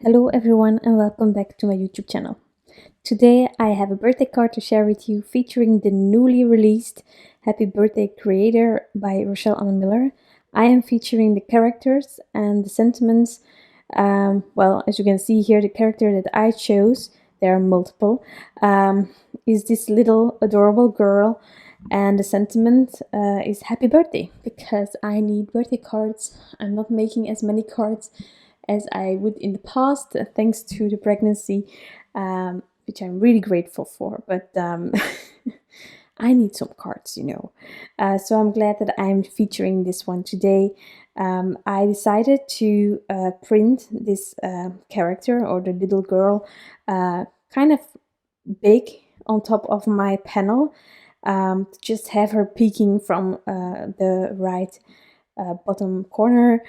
Hello everyone and welcome back to my YouTube channel. Today I have a birthday card to share with you featuring the newly released Happy Birthday Creator by Rachelle Anne Miller. I am featuring the characters and the sentiments. Well, as you can see here, the character that I chose, there are multiple, is this little adorable girl, and the sentiment is happy birthday because I need birthday cards. I'm not making as many cards as I would in the past, thanks to the pregnancy, which I'm really grateful for. But I need some cards. So I'm glad that I'm featuring this one today. I decided to print this character, or the little girl, kind of big on top of my panel, to just have her peeking from the right bottom corner,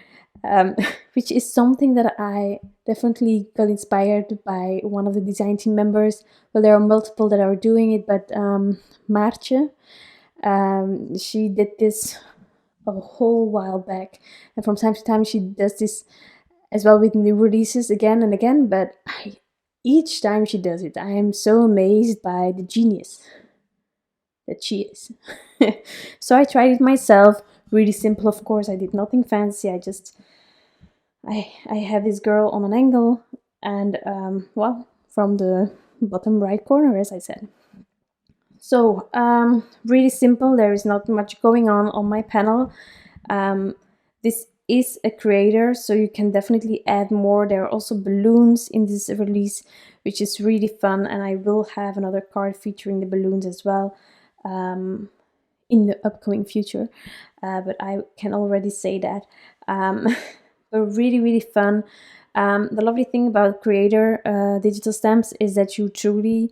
um, which is something that I definitely got inspired by one of the design team members. Well, there are multiple that are doing it, but Maartje, she did this a whole while back, and from time to time she does this as well with new releases again and again. But each time she does it, I am so amazed by the genius that she is. So I tried it myself. Really simple, of course. I did nothing fancy. I have this girl on an angle, and well, from the bottom right corner, as I said. So really simple. There is not much going on my panel. This is a creator, so you can definitely add more. There are also balloons in this release, which is really fun, and I will have another card featuring the balloons as well in the upcoming future, but I can already say that. But really fun. The lovely thing about creator digital stamps is that you truly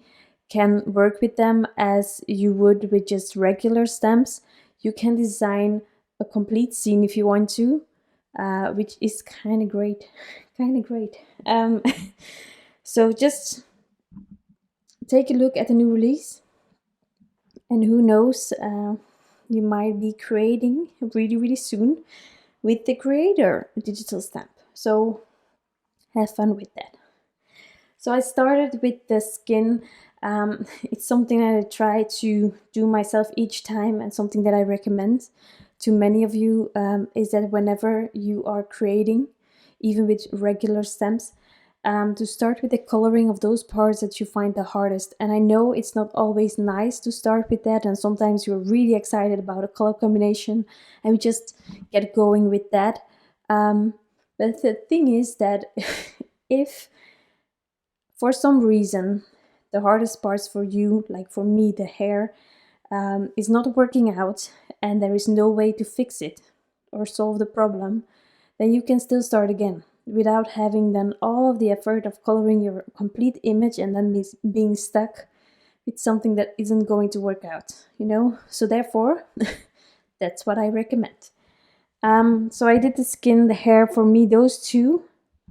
can work with them as you would with just regular stamps. You can design a complete scene if you want to, which is kind of great. So just take a look at the new release, and who knows, you might be creating really soon with the creator digital stamp. So have fun with that. So I started with the skin. It's something that I try to do myself each time, and something that I recommend to many of you is that whenever you are creating, even with regular stamps, to start with the coloring of those parts that you find the hardest. And I know it's not always nice to start with that, and sometimes you're really excited about a color combination and we just get going with that. But the thing is that if for some reason the hardest parts for you, like for me, the hair, is not working out and there is no way to fix it or solve the problem, then you can still start again without having done all of the effort of coloring your complete image and then being stuck with something that isn't going to work out. So therefore, that's what I recommend. So I did the skin, the hair. For me, those two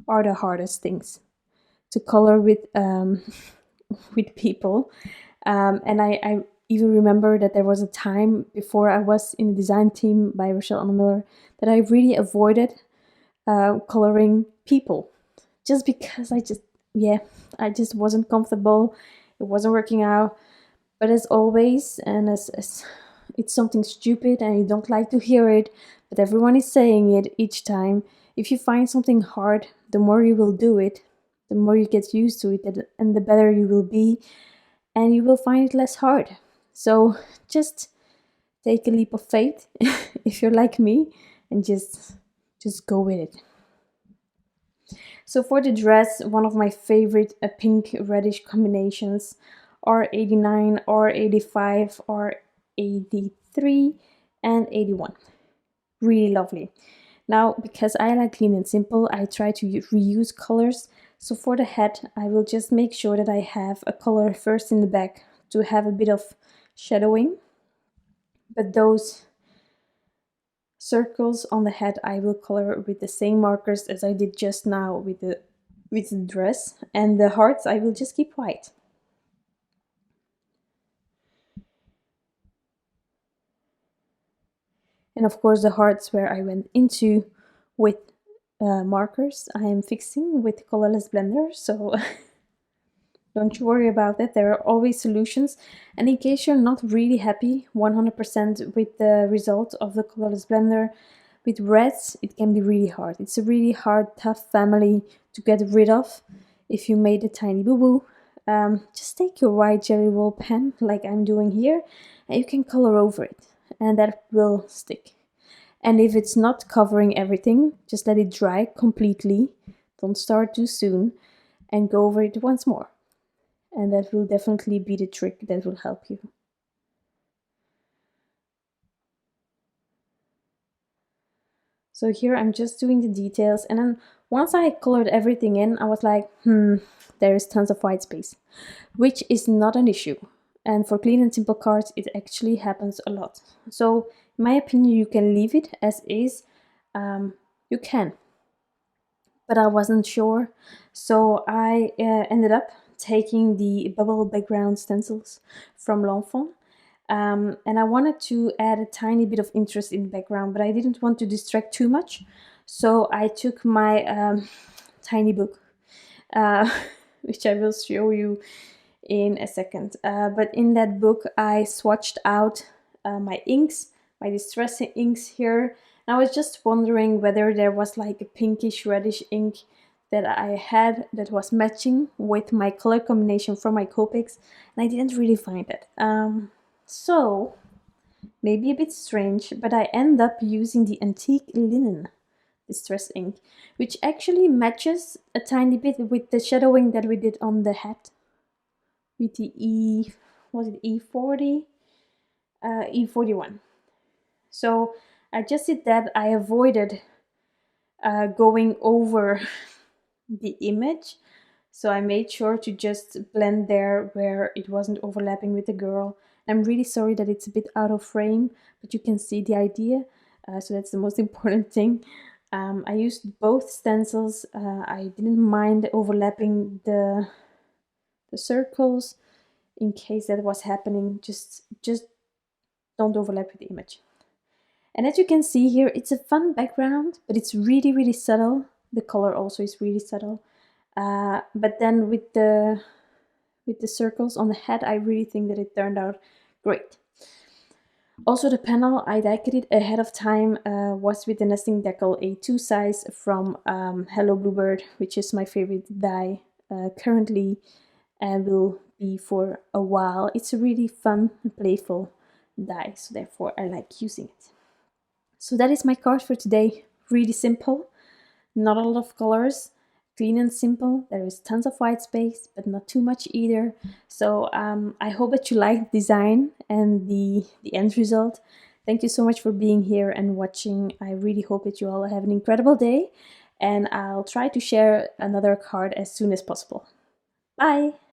are the hardest things to color with with people. And I even remember that there was a time before I was in the design team by Rachelle Anne Miller that I really avoided coloring people, just because I just wasn't comfortable. It wasn't working out. But as always, and as it's something stupid and you don't like to hear it, but everyone is saying it each time. If you find something hard, the more you will do it, the more you get used to it, and the better you will be, and you will find it less hard. So just take a leap of faith if you're like me, and just go with it. So for the dress, one of my favorite pink reddish combinations are 89, or 85, or 83, and 81. Really lovely. Now, because I like clean and simple, I try to reuse colors. So for the head, I will just make sure that I have a color first in the back to have a bit of shadowing. But those circles on the head I will color with the same markers as I did just now with the dress, and the hearts I will just keep white. And of course the hearts where I went into with markers I am fixing with colorless blender, so don't you worry about that. There are always solutions, and in case you're not really happy 100% with the result of the colorless blender, with reds it can be really hard. It's a really hard, tough family to get rid of if you made a tiny boo-boo. Just take your white jelly roll pen, like I'm doing here, and you can color over it, and that will stick. And if it's not covering everything, just let it dry completely. Don't start too soon, and go over it once more. And that will definitely be the trick that will help you. So here I'm just doing the details, and then once I colored everything in, I was like, there is tons of white space, which is not an issue. And for clean and simple cards, it actually happens a lot. So in my opinion, you can leave it as is. You can, but I wasn't sure. So I ended up taking the bubble background stencils from Fawn. And I wanted to add a tiny bit of interest in the background, but I didn't want to distract too much. So I took my tiny book, which I will show you in a second. But in that book, I swatched out my inks, my distress inks here. And I was just wondering whether there was like a pinkish reddish ink that I had that was matching with my color combination from my Copics, and I didn't really find it. So, maybe a bit strange, but I end up using the antique Linnen distress ink, which actually matches a tiny bit with the shadowing that we did on the hat with the E40? E41. So I just did that. I avoided going over the image, so I made sure to just blend there where it wasn't overlapping with the girl. I'm really sorry that it's a bit out of frame, but you can see the idea, so that's the most important thing. I used both stencils. I didn't mind overlapping the circles in case that was happening. Just don't overlap with the image. And as you can see here, it's a fun background, but it's really, really subtle. The color also is really subtle. But then with the circles on the head, I really think that it turned out great. Also, the panel, I decked it ahead of time, was with the nesting Deckle A2 size from Hello Bluebird, which is my favorite die currently and will be for a while. It's a really fun and playful die, so therefore I like using it. So that is my card for today. Really simple, not a lot of colors, clean and simple. There is tons of white space, but not too much either. So I hope that you like the design and the end result. Thank you so much for being here and watching. I really hope that you all have an incredible day, and I'll try to share another card as soon as possible. Bye!